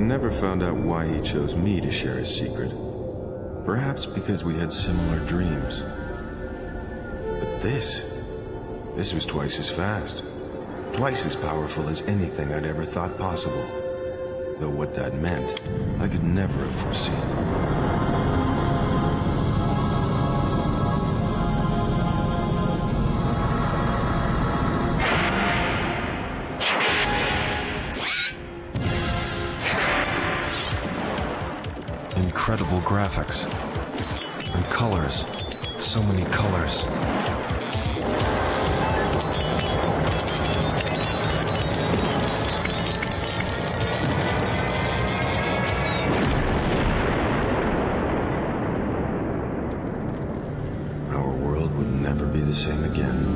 never found out why he chose me to share his secret. Perhaps because we had similar dreams. But this was twice as fast. Twice as powerful as anything I'd ever thought possible. Though what that meant, I could never have foreseen. Incredible graphics. And colors. So many colors. Our world would never be the same again.